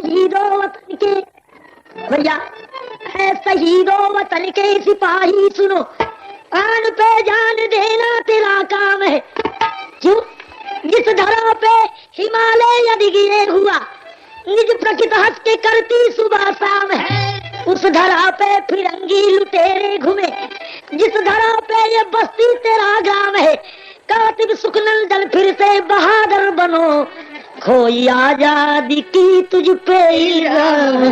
शहीदों वतन के भैया, है शहीदों वतन के सिपाही सुनो, आन पे जान देना तेरा काम है। क्यों? जिस धरा पे हिमालय यदि गिरे हुआ, निज प्रकृति हंस के करती सुबह शाम है। उस धरा पे फिरंगी लुटेरे घूमे, जिस धरा पे ये बस्ती तेरा ग्राम है। कातिब सुखनंदन फिर से बहादुर बनो, खोई आजादी की तुझ पे इल्जाम।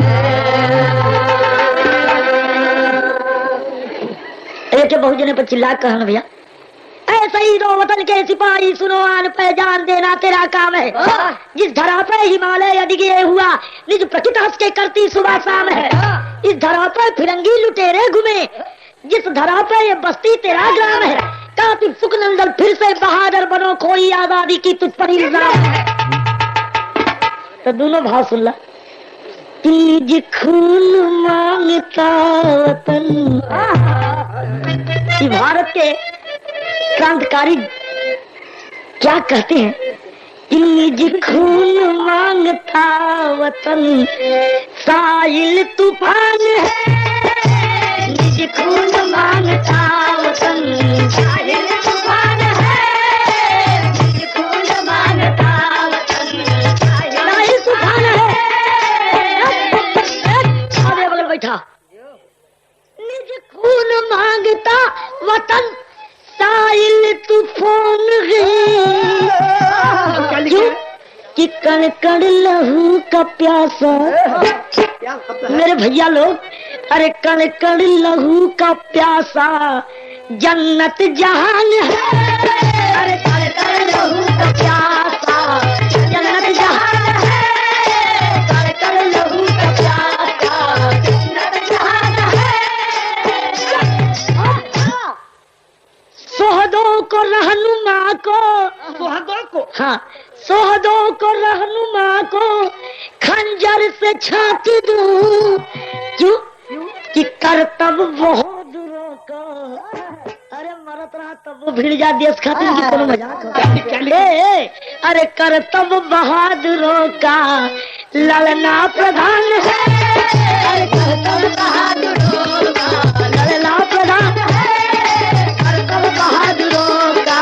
एक बहुजने पर चिल्ला कहन भैया, ऐसा ही दो वतन के सिपाही सुनो, आन पे जान देना तेरा काम है। जिस धरा पे हिमालय यदि गिरे हुआ, निज प्रकृति हंस के करती सुबह शाम है। इस धरा पर फिरंगी लुटेरे घूमे, जिस धरा पे ये बस्ती तेरा ग्राम है। कातिब सुखनंदन फिर से बहादुर बनो, खोई आजादी की तुझ पर इल्जाम है। तो दोनों भाव सुन ला। तीज खून मांगता वतन, भारत के क्रांतिकारी क्या कहते हैं? तीज खून मांगता वतन, साहिल तूफान है। निज खून मांगता वतन, साहिल तूफान है। निज खून मांगता वतन, साहिल तूफान है। आगे बगल बैठा, निज खून मांगता वतन, साहिल तूफान है। कि कण कण लहू का प्यासा, मेरे भैया लोग, अरे कण कण लहू का प्यासा जन्नत जहान है। अरे कण कण लहू का प्यासा जन्नत जहान है। कण कण लहू का प्यासा जन्नत जहान है। सोहदों को रहनुमा को, सोहदों को, हाँ, सोहदों को रहनुमा को खंजर से छाती दूं। क्यों? कि करतब बहादुरों का, अरे मरत रहा तब वो भिड़ जा देश खातिर की कोनो मजाक हो। अरे करतब बहादुरों का ललना प्रधान है। अरे करतब बहादुरों का ललना प्रधान है। करतब बहादुरों का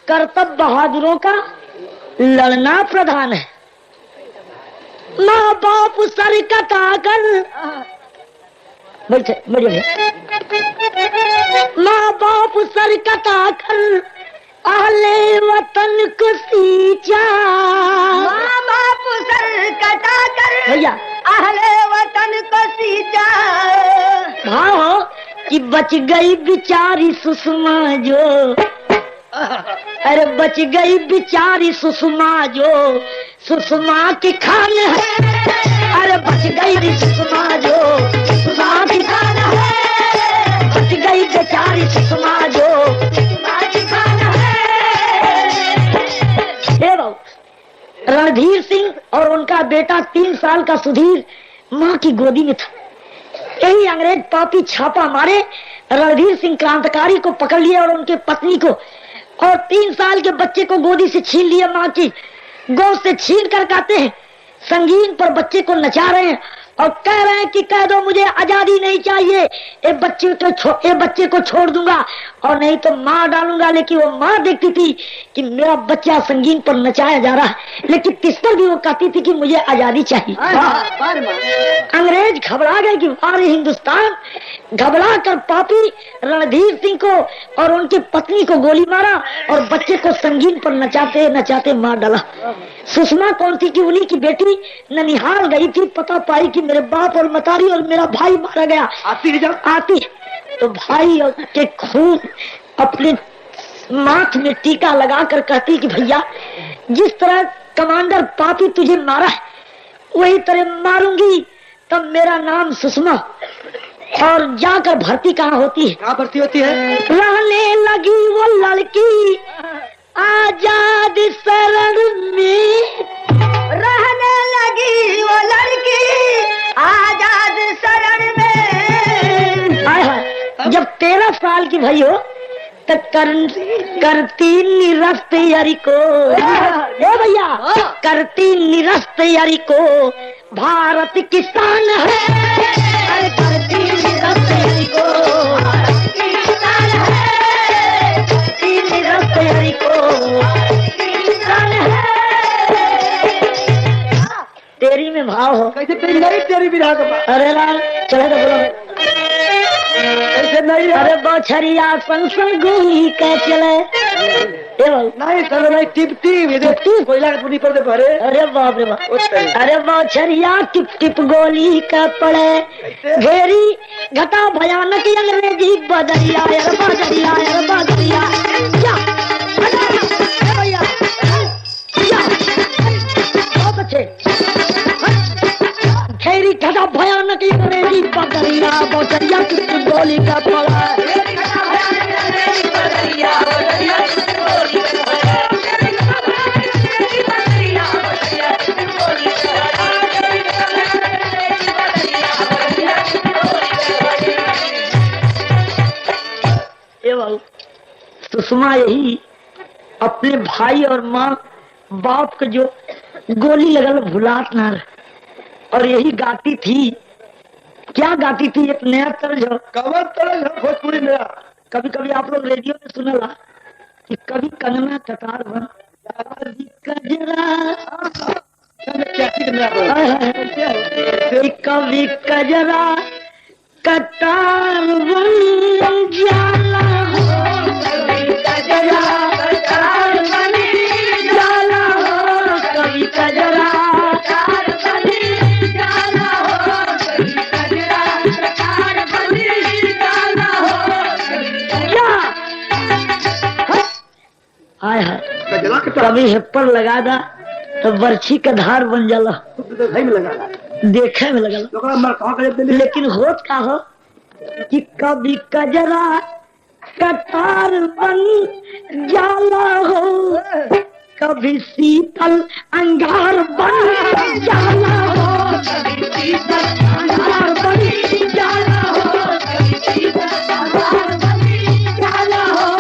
करतब बहादुरों का लड़ना प्रधान है। माँ बाप सर कटाकर बैठे, माँ बाप सर कटाकर अहले वतन को सींचा। माँ बाप सर कटाकर भैया अहले वतन को सींचा। हाँ, कि बच गई बिचारी सुषमा जो, अरे बच गई बिचारी सुषमा जो सुषमा की खान है। अरे बच गई सुषमा जो सुषमा की खान है। बच गई बेचारी सुषमा जो सुषमा की खान है। रणधीर सिंह और उनका बेटा 3 साल का सुधीर माँ की गोदी में था। यही अंग्रेज पापी छापा मारे, रणधीर सिंह क्रांतिकारी को पकड़ लिए और उनके पत्नी को, और 3 साल के बच्चे को गोदी से छीन लिया। माँ की गोद से छीन कर कहते हैं, संगीन पर बच्चे को नचा रहे हैं और कह रहे हैं कि कह दो मुझे आजादी नहीं चाहिए, ये बच्चे को छोड़ दूंगा और नहीं तो मार डालूंगा। लेकिन वो माँ देखती थी कि मेरा बच्चा संगीन पर नचाया जा रहा है, लेकिन किस पर भी वो कहती थी कि मुझे आजादी चाहिए। अंग्रेज घबरा गए कि हमारे हिंदुस्तान, घबरा कर पापी रणधीर सिंह को और उनकी पत्नी को गोली मारा और बच्चे को संगीन पर नचाते नचाते मार डाला। सुषमा कौन थी? कि उन्हीं की बेटी ननिहाल गई थी, पता पाई कि मेरे बाप और मतारी और मेरा भाई मारा गया। आती तो भाई के खून अपने माथ में टीका लगाकर कहती कि भैया, जिस तरह कमांडर पापी तुझे मारा है वही तरह मारूंगी, तब मेरा नाम सुषमा। और जाकर भर्ती कहाँ होती है? कहाँ भर्ती होती है? रहने लगी वो लड़की आजाद शरण में। रहने लगी वो लड़की आजाद शरण में। जब 13 साल की भई हो तब करती निरस्त यारी को, ए भैया करती निरस्त यारी को भारत किसान है, करती निरस्त यारी को भारत किसान है, करती निरस्त यारी को किसान है। तेरी में भाव हो कैसे तेरी नहीं तेरी विधा का अरे लाल चले तो बोलो ऐसे नहीं अरे बछरिया संसन गोली के चले नहीं सर नहीं टिप टिप कोयला का पूरी पर दे भरे। अरे बाप रे बाप अरे बछरिया टिप टिप गोली का पड़े घेरी घटा भयानक अंग्रेजी बदरिया यार बदरिया यार बदरिया क्या भैया बहुत अच्छे घेरी घटा भयानक अंग्रेजी बदरिया बदरिया टिप टिप गोली का पड़ा सुषमा यही अपने भाई और माँ बाप को जो गोली लगल भुलात ना और यही गाती थी। क्या गाती थी? एक नया तर्ज कवर तर्ज है भोजपुरी नया। कभी कभी आप लोग रेडियो में सुनला कि कभी कंगना कतार बन कभी कजरा कतार बन जाला हो, कभी कजरा कतार बन जाला हो, कभी कजरा कतार बन जाला हो, कभी कजरा कतार बन जाला हो। क्या हाय हाय कभी हेप्पर लगा दा तो बर्छी का धार बन जाला, देखे में लगा। लेकिन होत का हो कि कभी कजरा कतार बन जाला हो, कभी शीतल अंगार बन जाला हो, कभी शीतल अंगार बन जाला हो, कभी शीतल अंगार बन जाला हो।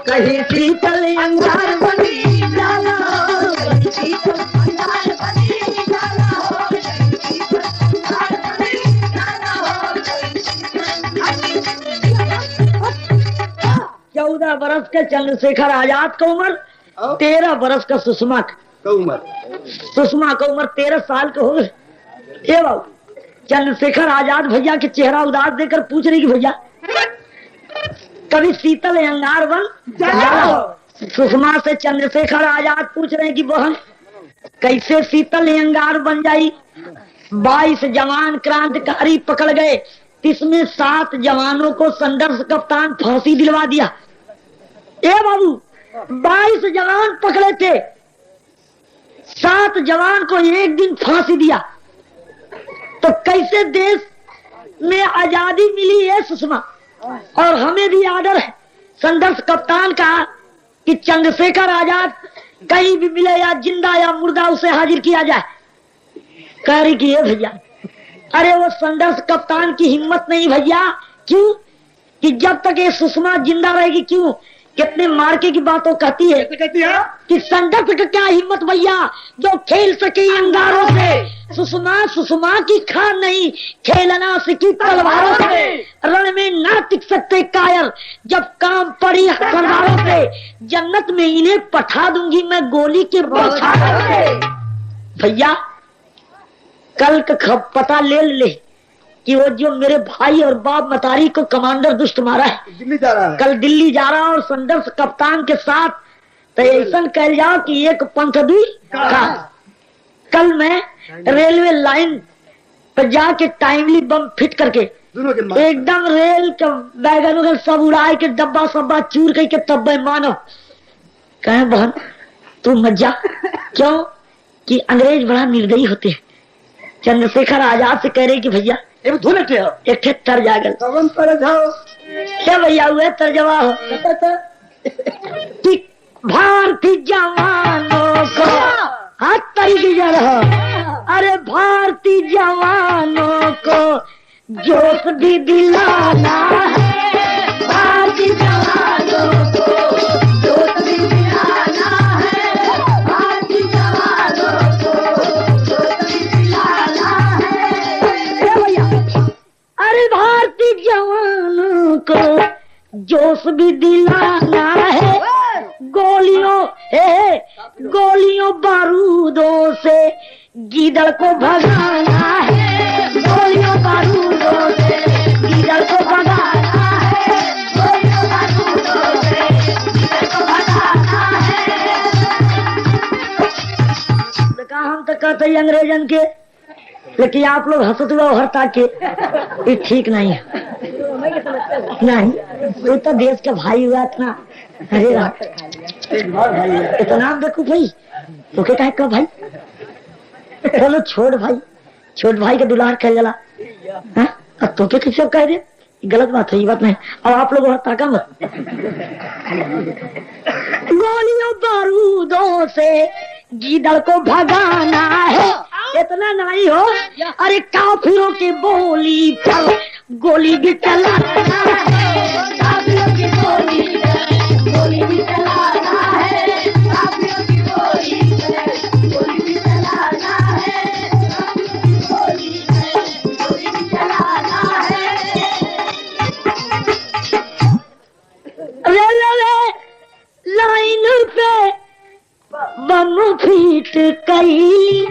कहीं शीतल अंगार बनी जाला हो, कहीं शीतल अंगार बनी जाला हो, कहीं शीतल अंगार बनी जाला हो। 14 बरस के चंद्रशेखर आजाद का उम्र, 13 बरस का सुषमा का उम्र। सुषमा का उम्र 13 साल के हो गए। ये बाबू चंद्रशेखर आजाद भैया के चेहरा उदास देकर पूछ रही कि भैया कभी शीतल अंगार बन जाला। सुषमा से चंद्रशेखर आजाद पूछ रहे हैं कि बहन कैसे शीतल अंगार बन जाई। 22 जवान क्रांतिकारी पकड़ गए, इसमें 7 जवानों को संघर्ष कप्तान फांसी दिलवा दिया। ए बाबू 22 जवान पकड़े थे, 7 जवान को एक दिन फांसी दिया, तो कैसे देश में आजादी मिली है सुषमा। और हमें भी आदर है संघर्ष कप्तान का कि चंद्रशेखर आजाद कहीं भी मिले या जिंदा या मुर्दा उसे हाजिर किया जाए। कह रही कि ये भैया अरे वो संघर्ष कप्तान की हिम्मत नहीं भैया। क्यों? कि जब तक ये सुषमा जिंदा रहेगी। क्यों? कितने मार्के की बातों कहती है कि संघर्ष का क्या हिम्मत भैया जो खेल सके अंगारों से। सुषमा की खान नहीं खेलना सीखी तलवारों से, रण में ना टिक सकते कायर जब काम पड़ी सरदारों से। जन्नत में इन्हें पठा दूंगी मैं गोली के बौछारों से। भैया कल का पता ले ले कि वो जो मेरे भाई और बाप मतारी को कमांडर दुष्ट मारा है, दिल्ली जा रहा है, कल दिल्ली जा रहा और संघर्ष कप्तान के साथ तो ऐसा कह जाओ कि एक पंथ भी का। कल मैं रेलवे लाइन पर जाके टाइमली बम फिट करके एकदम रेल के बैगन वगैरह सब उड़ाए के डब्बा सब्बा चूर के तब मानो कहे बहन तू मत जा। क्यों? कि अंग्रेज बड़ा निर्दयी होते हैं। चंद्रशेखर आजाद से कह रहे कि भैया एक तर जागल क्या भैया हुए तर्जवा हो कि भारतीय जवानों को हाथ तरी रहा। अरे भारतीय जवानों को जोश भी दिलाना है, भारतीय जवानों को जोश भी दिलाना है, भारतीय जवानों को जोश भी दिलाना है। भैया अरे भारतीय जवानों को जोश भी दिलाना है, गोलियों बारूदों से गीदड़ को भगाना है, गोलियों बारूदों से गीदड़ को भगाना है, गोलियों बारूदों से गीदड़ को भगाना है। कहा हम तो कहते हैं अंग्रेजन के, लेकिन आप लोग हंसते हुए हरता के, ये ठीक नहीं है। नहीं ये तो देश का भाई हुआ इतना। अरे इतना देखो भाई तो क्या कहे कब भाई, चलो छोट भाई के दुलार कह जला। अब तो क्या किसी कह दे, गलत बात है, ये बात नहीं। और आप लोग हरता का मत। गोलियों बारूदों से गीदड़ को भगाना है, इतना नहीं हो। अरे काफिरों की बोली पर गोली भी चलाना है, काफिरों की बोली पर गोली भी चलाना है, काफिरों की बोली पर गोली भी चलाना है, काफिरों की बोली पर गोली भी चलाना है। रेलवे लाइन पे बम फीट कई,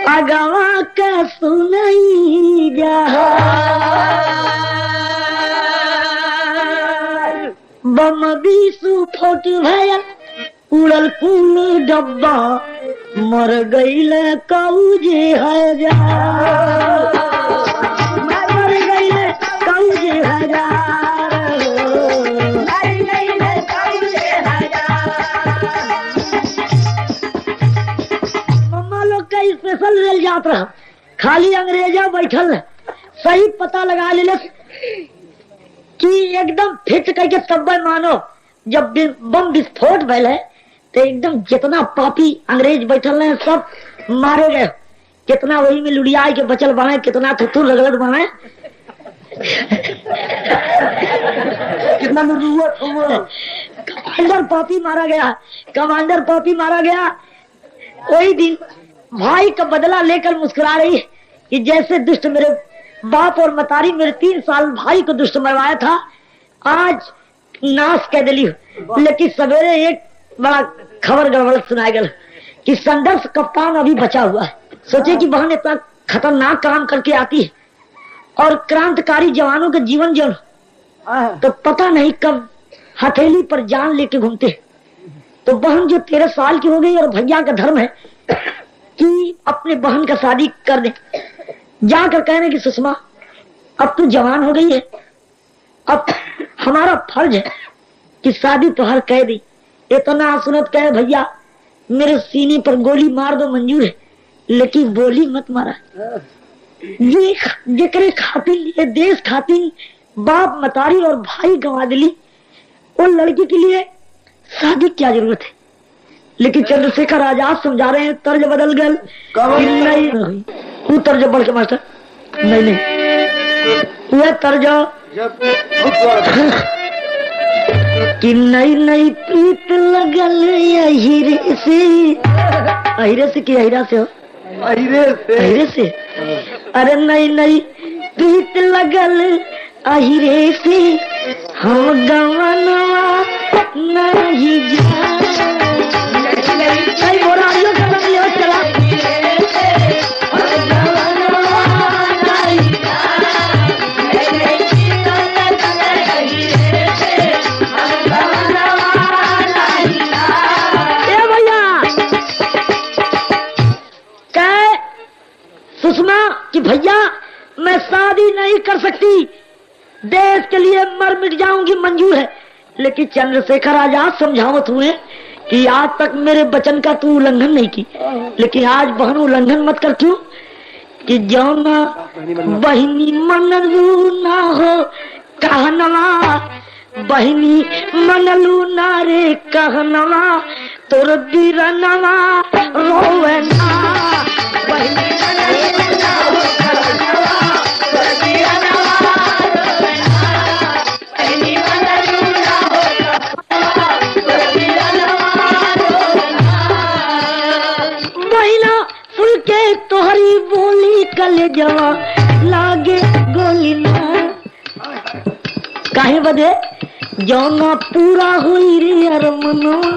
अगवा का सुनाई जा, बम विस्फोट भयल उड़ल कुल डब्बा, मर गईल कौजे हजार, मर गईल कौजे हजार, मर गईल कौजे हजार। मम्मा लोग का स्पेशल रेल जात रहा, खाली अंग्रेजा बैठल है, सही पता लगा ले कि एकदम फिट करके तब मानो जब बम विस्फोट भयल है तो एकदम जितना पापी अंग्रेज बैठल है सब मारे गए, कितना वही में लुड़िया के बचल बने, कितना थुथुर रगड़ बने, कितना कमांडर पापी मारा गया, कमांडर पापी मारा गया। वही दिन भाई का बदला लेकर मुस्कुरा रही है कि जैसे दुष्ट मेरे बाप और मतारी मेरे 3 साल भाई को दुष्ट मरवाया था, आज नाश कह दिली। लेकिन सवेरे एक बड़ा खबर गड़बड़ सुनाया गया कि संघर्ष कप्तान अभी बचा हुआ है। सोचे कि बहन इतना खतरनाक काम करके आती है और क्रांतिकारी जवानों के जीवन जो तो पता नहीं कब हथेली पर जान लेके घूमते। तो बहन जो 13 साल की हो गई और भैया का धर्म है कि अपने बहन का शादी कर दे, जाकर कहने की सुषमा अब तू जवान हो गई है, अब हमारा फर्ज है कि शादी तो हर कह दी। इतना सुनत कहे भैया मेरे सीने पर गोली मार दो मंजूर है, लेकिन बोली मत मारा। ये जेकरे खातिर ये देश खातिर बाप मतारी और भाई गंवा दिली, उन लड़की के लिए शादी क्या जरूरत है। लेकिन चंद्रशेखर आजाद समझा रहे हैं तर्ज बदल गए, नहीं तू तर्ज बढ़ के मास्टर नहीं यह तर्ज कि नई नई प्रीत लगल अहिरे से कि अहिरा से हो अहिरे से। अरे नई नई प्रीत लगल अहिरे से हम गवनवा नहीं चला सुषमा कि भैया मैं शादी नहीं कर सकती, देश के लिए मर मिट जाऊंगी मंजूर है। लेकिन चंद्रशेखर आजाद समझावत हुए कि आज तक मेरे वचन का तू उल्लंघन नहीं की, लेकिन आज बहन उल्लंघन मत कर। क्यों कि जौना बहिनी मनलू ना हो कहनवा, बहिनी मनलू ना रे कहनवा, तोर बीरनवा रोवे ना बहिनी तोहरी बोली कले जवा लागे गोली ना काहे बदे जौना पूरा होई रे अरमनवा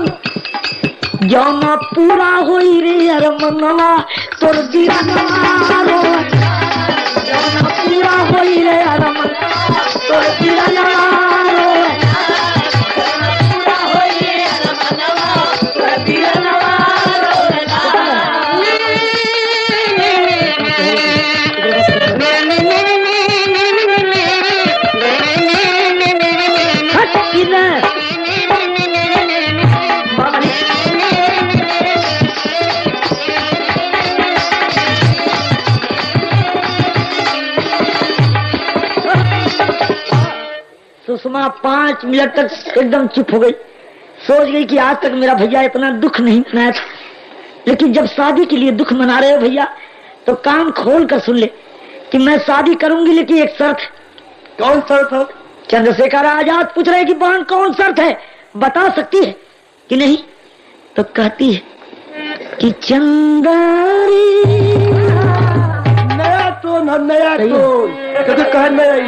जौना पूरा होई रे अरमनवा तोर बीरनवा रोवे जौना पूरा होई रे अरमनवा तोर बीरनवा रोवे पूरा होई रे अरमनवा तोर बीरनवा सुषमा 5 मिनट तक एकदम चुप हो गई। सोच गई कि आज तक मेरा भैया इतना दुख नहीं मनाया था, लेकिन जब शादी के लिए दुख मना रहे हो भैया तो कान खोल कर सुन ले कि मैं शादी करूंगी, लेकिन एक शर्त है। कौन शर्त है? चंद्रशेखर आजाद पूछ रहे कि बहन कौन शर्त है, बता सकती है कि नहीं? तो कहती है कि चंदारी नया टोन है, नया टोन तो कह नया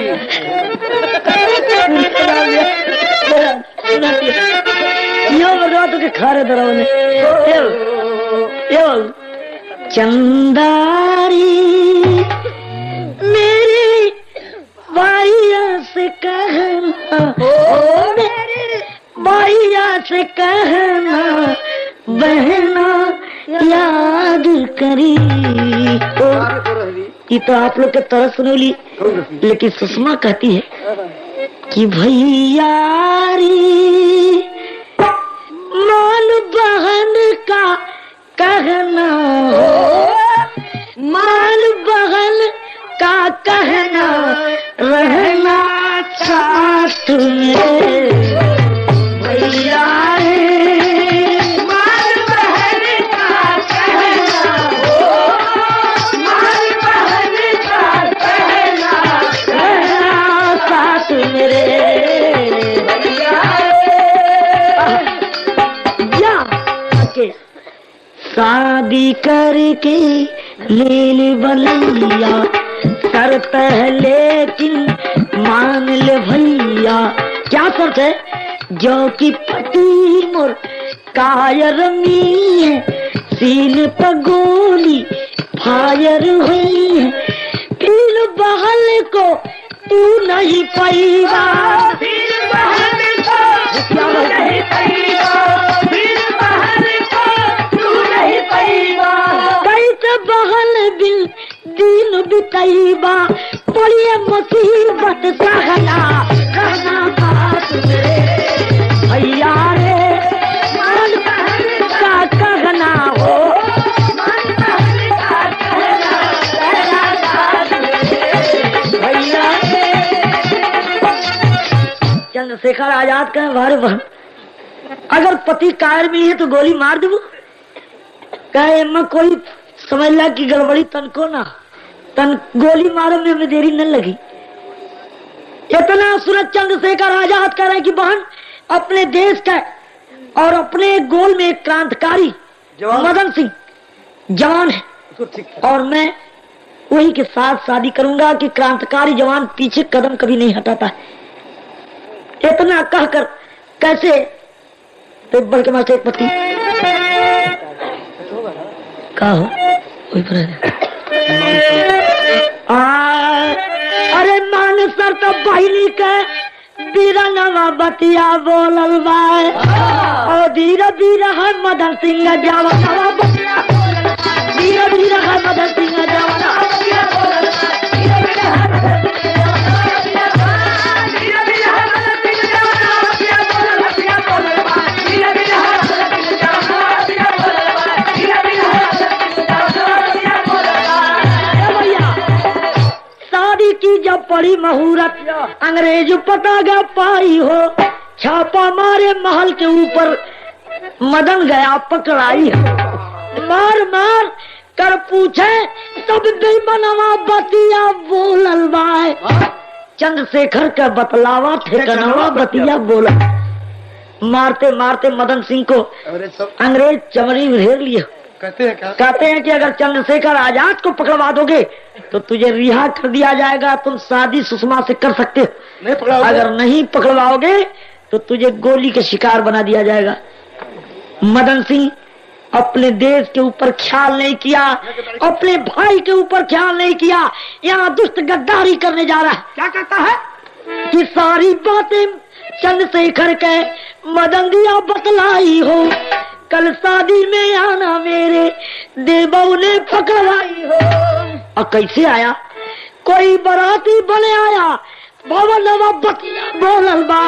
तो के खारे दरवाने चंदारी मेरी बाइया से कहना मेरी बाइया से कहना बहना याद करी। ये तो आप लोग के तरह सुनोली, लेकिन सुषमा कहती है कि भैया मान बहन का कहना मान बहन का कहना रहना साथ में भैया मान बहन का कहना मान बहन का कहना रहना साथ मेरे शादी करके ले बलैया शर्त है लेकिन मान ले भैया। क्या शर्त है? जो कि पति मोर कायर में है, सीन पर गोली फायर हुई है, पील बहल को तू नहीं पाएगा, पील बहल को तू नहीं पाएगा, बहल बिल दिन बिताईबा पड़िए मुसीबत सहना कहना बात भैया रे मन का कहना हो भैया। चंद्रशेखर आजाद कहे भारे बहन अगर पति कायर मिली है तो गोली मार दूँ। कहे मैं कोई समझ ला कि गड़बड़ी तन को ना तन गोली मारो में हमें देरी न लगी। इतना सूरज चंद्रशेखर आजाद कह रहे कि बहन अपने देश का और अपने गोल में एक क्रांतिकारी मदन सिंह जवान है और मैं वही के साथ शादी करूंगा कि क्रांतिकारी जवान पीछे कदम कभी नहीं हटाता है। इतना कहकर कैसे तो बढ़ के मारते एक पति का हो अरे मान सर तो बहनी के बीरनवा बतिया बोलल बाय और धीरे धीरे है मदन सिंह जवानवा बतिया धीरे धीरे है मदन सिंह जवानवा की जब पड़ी मुहूर्त अंग्रेज पता गा पाई हो छापा मारे महल के ऊपर मदन गया पकड़ाई, मार मार कर पूछे तब बेमनवा बतिया बोलल बाय। चंद्रशेखर का बतलावा ठिकाना बतिया बोला। मारते मारते मदन सिंह को अंग्रेज चमड़ी घेर लिए। कहते हैं कि अगर चंद्रशेखर आजाद को पकड़वा दोगे तो तुझे रिहा कर दिया जाएगा, तुम शादी सुषमा से कर सकते हो, अगर नहीं पकड़वाओगे तो तुझे गोली के शिकार बना दिया जाएगा। मदन सिंह अपने देश के ऊपर ख्याल नहीं किया, अपने भाई के ऊपर ख्याल नहीं किया, यहाँ दुष्ट गद्दारी करने जा रहा है। क्या कहता है कि सारी बातें चंद्रशेखर के मदन दिया बतलाई हो, कल शादी में आना मेरे देवों ने पकड़वाई हो। और कैसे आया? कोई बराती बने आया, भवन बतिया बोलल बा,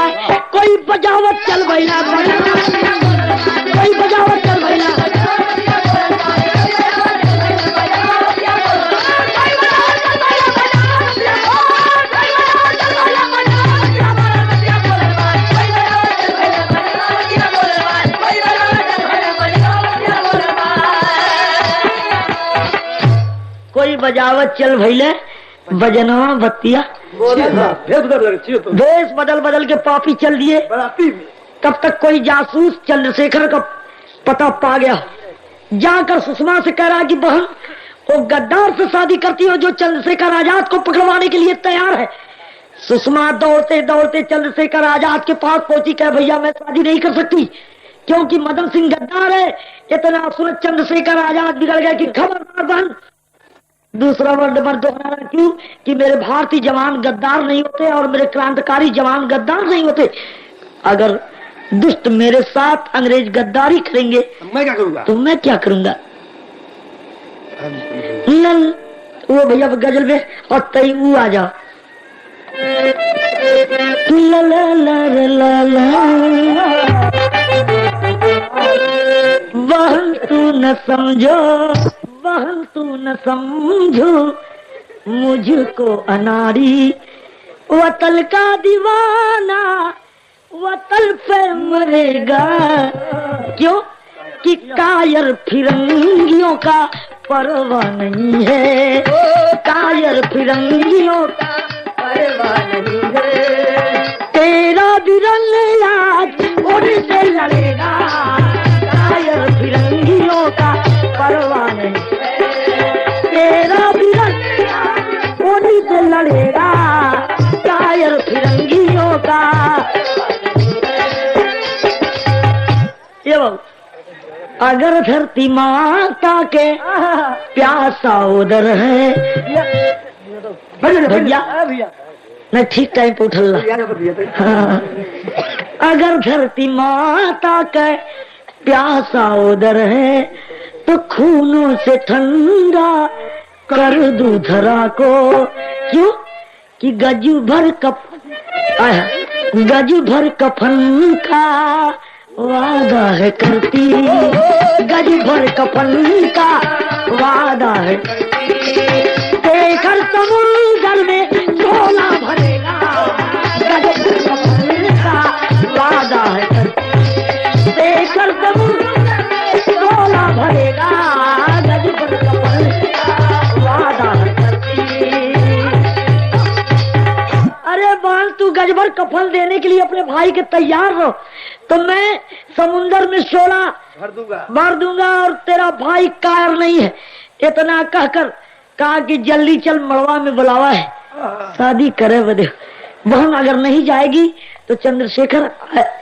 कोई बजावट चल भैया, कोई बजावट चल भैया। कोई बजावट चल भैले, बजनवा बत्तिया, भेष बदल बदल के पापी चल दिए। तब तक कोई जासूस चंद्रशेखर का पता पा गया, जाकर सुषमा से कह रहा कि बहन वो गद्दार से शादी करती हो जो चंद्रशेखर आजाद को पकड़वाने के लिए तैयार है। सुषमा दौड़ते दौड़ते चंद्रशेखर आजाद के पास पहुंची, कह भैया मैं शादी नहीं कर सकती क्योंकि मदन सिंह गद्दार है। इतना सुनत चंद्रशेखर आजाद बिगड़ गया कि खबरदार बहन, दूसरा वर्ड मत दोहराना। क्यों? कि मेरे भारतीय जवान गद्दार नहीं होते और मेरे क्रांतिकारी जवान गद्दार नहीं होते। अगर दुष्ट मेरे साथ अंग्रेज गद्दारी करेंगे मैं क्या करूंगा? तो मैं क्या करूंगा? नल वो भैया गजल में और तई वो आ जाओ। ला ला ला ला ला बहन तू न समझो, बहन तू न समझो मुझको अनारी, वतन का दीवाना वतन पे मरेगा। क्यों? कि कायर फिरंगियों का परवाह नहीं है, कायर फिरंगियों का परवाह नहीं है। तेरा भी रंग आज उनसे लड़ेगा, कायर फिरंगियों का परवाह नहीं है। तेरा भी रंग आज उनसे लड़ेगा, कायर फिरंगियों का। अगर धरती माता के प्यासा उधर है भैया, मैं ठीक टाइम पे उठल। अगर धरती माता के प्यासा उधर है तो खूनों से ठंडा कर दूं धरा को। क्यों? कि गज भर कफन का वादा है करती, गज भर कफन का वादा है। शेखर समुद्र में झोला भरेगा, गज भर कफन का वादा है करती। शेखर समुद्र में झोला भरेगा, गज भर कफन का वादा है करती। अरे बाल तू गज भर कफन देने के लिए अपने भाई के तैयार रहो तो मैं समुंदर में शोला भर दूंगा और तेरा भाई कायर नहीं है। इतना कहकर कहा कि जल्दी चल, मड़वा में बुलावा है, शादी करे बदे। बहन अगर नहीं जाएगी तो चंद्रशेखर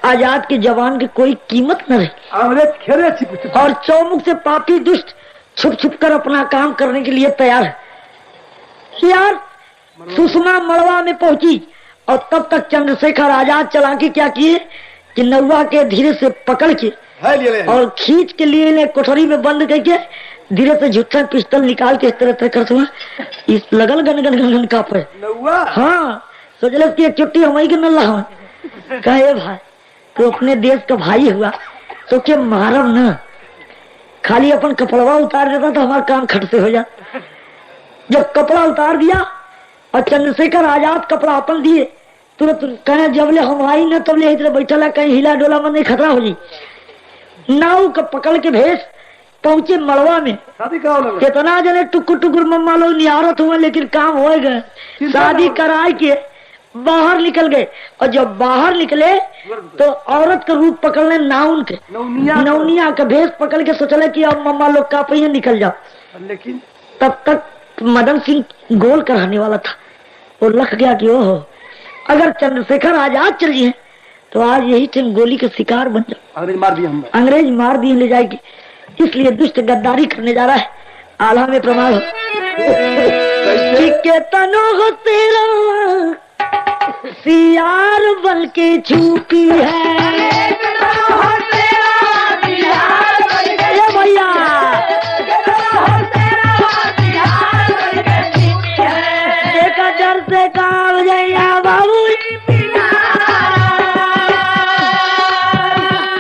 आजाद के जवान की कोई कीमत न रही। और चौमुख से पापी दुष्ट छुप छुप कर अपना काम करने के लिए तैयार है। यार सुषमा मड़वा में पहुंची और तब तक चंद्रशेखर आजाद चालाकी क्या किए कि नौवा के धीरे से पकड़ के और खींच के लिए कोठरी में बंद करके धीरे से झुट्ठा पिस्टल निकाल के इस तरह करते हुए इस लगल गन गन गन गन कांपे। हाँ सोचल कि एक चुट्टी हमारी के नल्ला हो कहे भाई तो अपने देश का भाई हुआ तो क्या मारब न, खाली अपन कपड़वा उतार देता तो हमारा काम खट से हो जाता। जब कपड़ा उतार दिया और चंद्रशेखर आजाद कपड़ा अपन दिए तुरंत कहे जब ले हम आई न तब ले इधर बैठा कहीं हिला डोला मन नहीं खतरा हो जी। नाव का पकड़ के भेज पहुंचे मड़वा में। शादी का होना कितना जने टुकुर टुकुर मम्मा लोग निहारत हुए, लेकिन काम हो गए। शादी कराए के बाहर निकल गए, और जब बाहर निकले तो औरत का रूप पकड़ने नाउन के नौनिया का भेष पकड़ के सोचले कि अब मम्मा लोग का पहिए निकल जाओ। लेकिन तब तक मदन सिंह गोल कराने वाला था। वो लख गया कि ओहो, अगर चंद्रशेखर आजाद चलिए तो आज यही टाइम गोली का शिकार बन जाओ। अंग्रेज मार दिया हम, अंग्रेज मार दिए ले जाएगी, इसलिए दुष्ट गद्दारी करने जा रहा है। आला में प्रमाण हो के तनो हो तेरा सियार बल के छूटी है भैया, देखा डर से काम जैया बाबू।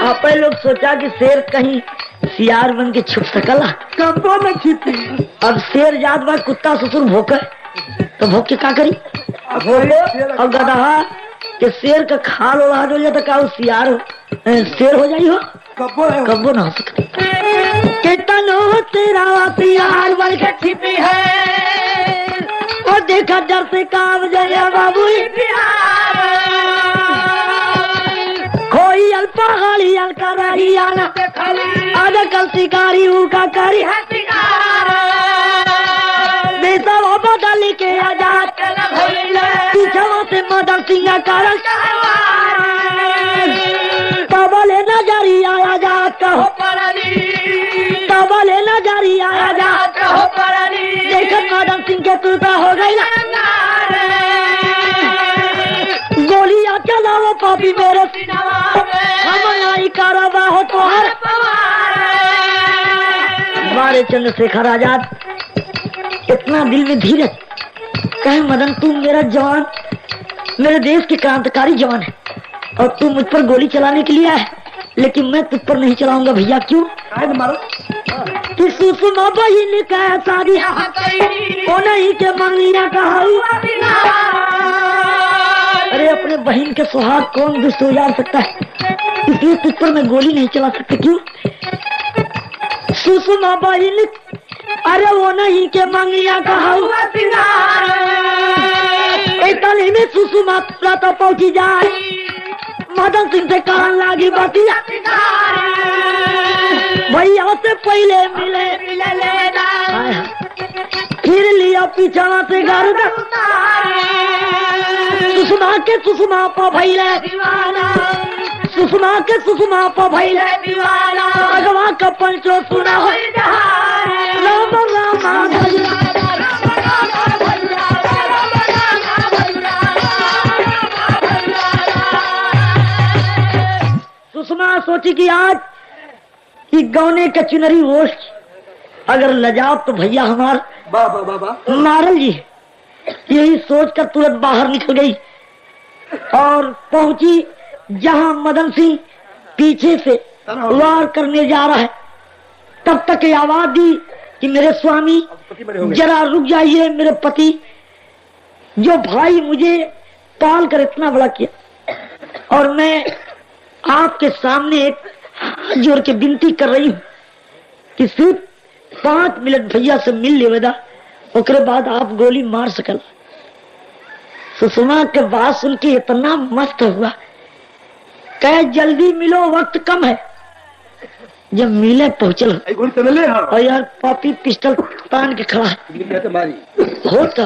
आप लोग सोचा कि शेर कहीं सियार बन के छुप सकला, कब्बो में छिपी। अब शेर जात बा कुत्ता ससुर भोके तो भोग के का करी। अब गदहा के शेर का खाल उड़ा जो जाता का सियार शेर हो जाई हो, कब्बो ना हो सकती। कितना हो तेरा सियार बन के छिपी है, और देखा डर से काम जया बाबू। कोई अल्पहाड़ी अलकारी आना आधा कल शिकारी का करी बेसा बदल के आजाद पीछवा से मदन सिंह कारण तबले नजरी आया जात कहो तबले नजरी आया जात कहो देखत मदन सिंह के तुरता हो गई ना गोलियां चलाओ पापी मेरे हम कारवा हो तो हमारे चंद्रशेखर आजाद इतना दिल में धीरज कहे मदन तू मेरा जवान, मेरे देश के क्रांतिकारी जवान है, और तू मुझ पर गोली चलाने के लिए आया है, लेकिन मैं तुझ पर नहीं चलाऊंगा भैया। क्यों? सुषमा बहन का शादी ओ नहीं के मंगिया कहा। अरे अपने बहन के सुहाग कौन दुष्ट हो जा सकता है, इसलिए तुझ पर मैं गोली नहीं चला सकती। क्यों? सुषमा बहन अरे वो नहीं के मंगिया कहा इतनी में सुषमा तो पहुंची जाए मदन सिंह से कहन लागी बतिया भैया से पहले मिले फिर लिया पीछा से गर्द सुषमा के सुषमा पर भैले सुषमा के सुषमा पर भैले भगवा का पंचो सुना हो राम राम सुषमा सोची कि आज कि गौने का चुनरी वोश अगर लजाब तो भैया हमार मारल जी। यही सोचकर तुरंत बाहर निकल गई और पहुंची जहां मदन सिंह पीछे से वार करने जा रहा है। तब तक आवाज दी कि मेरे स्वामी जरा रुक जाइए, मेरे पति जो भाई मुझे पाल कर इतना बड़ा किया और मैं आपके सामने एक हाथ जोड़ के विनती कर रही हूँ कि सिर्फ 5 मिनट भैया से मिल ले बेदा, उसके बाद आप गोली मार सकल। सुषमा के बात सुन के इतना मस्त हुआ, कहे जल्दी मिलो वक्त कम है। जब मिले पहुंचल और यार पापी पिस्टल तान के खड़ा होता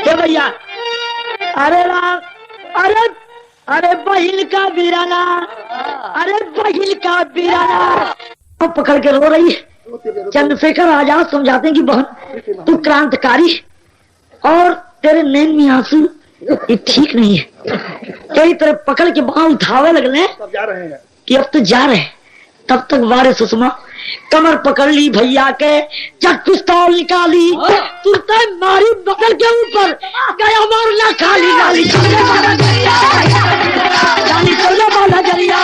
क्या भैया। अरे राम अरे अरे बहिल का बीराना, अरे बहिल का बीराना पकड़ के रो रही है। चंद्रशेखर आजाद समझाते हैं कि बहन तू क्रांतिकारी और तेरे नैन में आंसू ये ठीक नहीं है। कई तरह पकड़ के बाहर उठावे लगने कि अब तो जा रहे हैं। तब तक वारे सुषमा कमर पकड़ ली भैया के, चट पिस्तौल निकाली, तुरते मारी बगल के ऊपर गया मारना खाली गाली वाला जरिया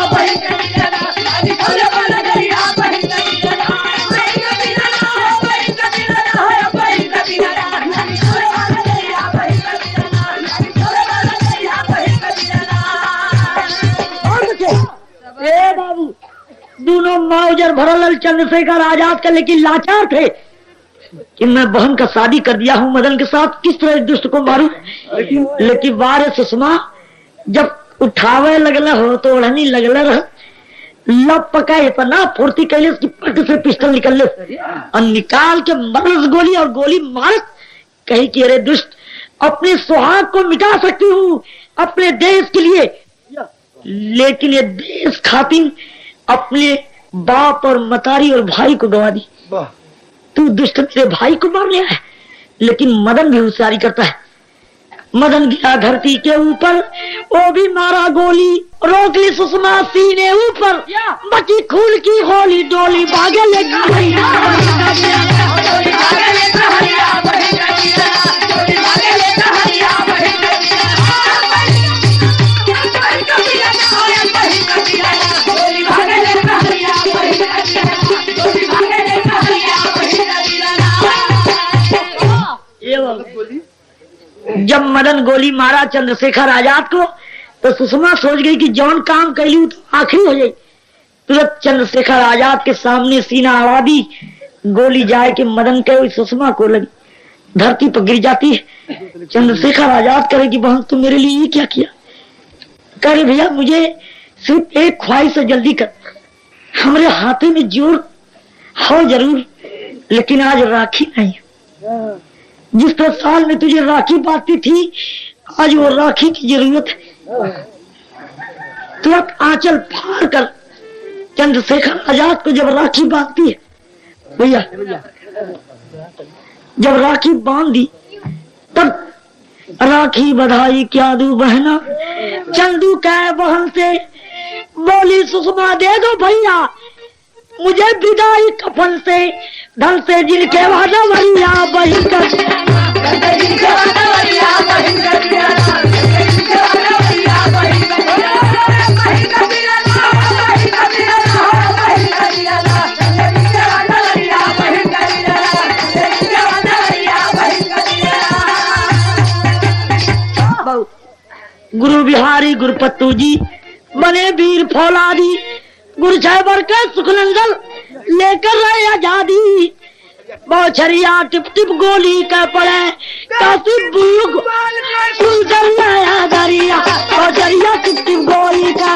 सोल्जर भरल चंद्रशेखर आजाद का, लेकिन लाचार थे कि मैं बहन का शादी कर दिया हूँ मदन के साथ, किस तरह इस दुष्ट को मारूं। लेकिन बारे सुषमा जब उठावे लगला हो तो ओढ़नी लगला रह, लब पका इतना फुर्ती कैले उसकी पट से पिस्टल निकल ले और निकाल के मरस गोली और गोली मारत कही कि अरे दुष्ट, अपने सुहाग को मिटा सकती हूँ अपने देश के लिए, लेकिन ये देश खातिर अपने बाप और मतारी और भाई को गवा दी। तू दुष्ट मेरे भाई को मार लिया है। लेकिन मदन भी होशियारी करता है। मदन गिरा धरती के ऊपर, वो भी मारा गोली, रोक ली सुषमा सीने ऊपर, बची खून की होली डोली भागे लगी। जब मदन गोली मारा चंद्रशेखर आजाद को तो सुषमा सोच गई कि जौन काम कैली तो आखिरी हो जाए। तुरंत चंद्रशेखर आजाद के सामने सीना अड़ा दी, गोली जाए कि मदन के सुषमा को लगी, धरती पर गिर जाती है। चंद्रशेखर आजाद करे कि बहन तुम मेरे लिए ये क्या किया। करे भैया मुझे सिर्फ एक ख्वाहिश है, जल्दी कर, हमारे हाथे में जोर हो जरूर, लेकिन आज राखी नहीं। जिस तरह साल में तुझे राखी बांधती थी, आज वो राखी की जरूरत है। तुरंत आंचल फाड़ कर चंद्रशेखर आजाद को जब राखी बांधती है, भैया जब राखी बांध दी तब राखी बधाई क्या दू बहना, चंदू कह बहन से बोली सुषमा दे दो भैया मुझे विदाई कफन से, धन से जिनके वादा वरिया बहिन कर, गुरु बिहारी गुरुपत्तू जी बने वीर फौलादी, गुरु साहबर के सुखनंदन लेकर रहे आजादी। बौछरिया टिप टिप गोली का पड़े काशी बुलुक दरिया, बौछरिया टिप टिप गोली का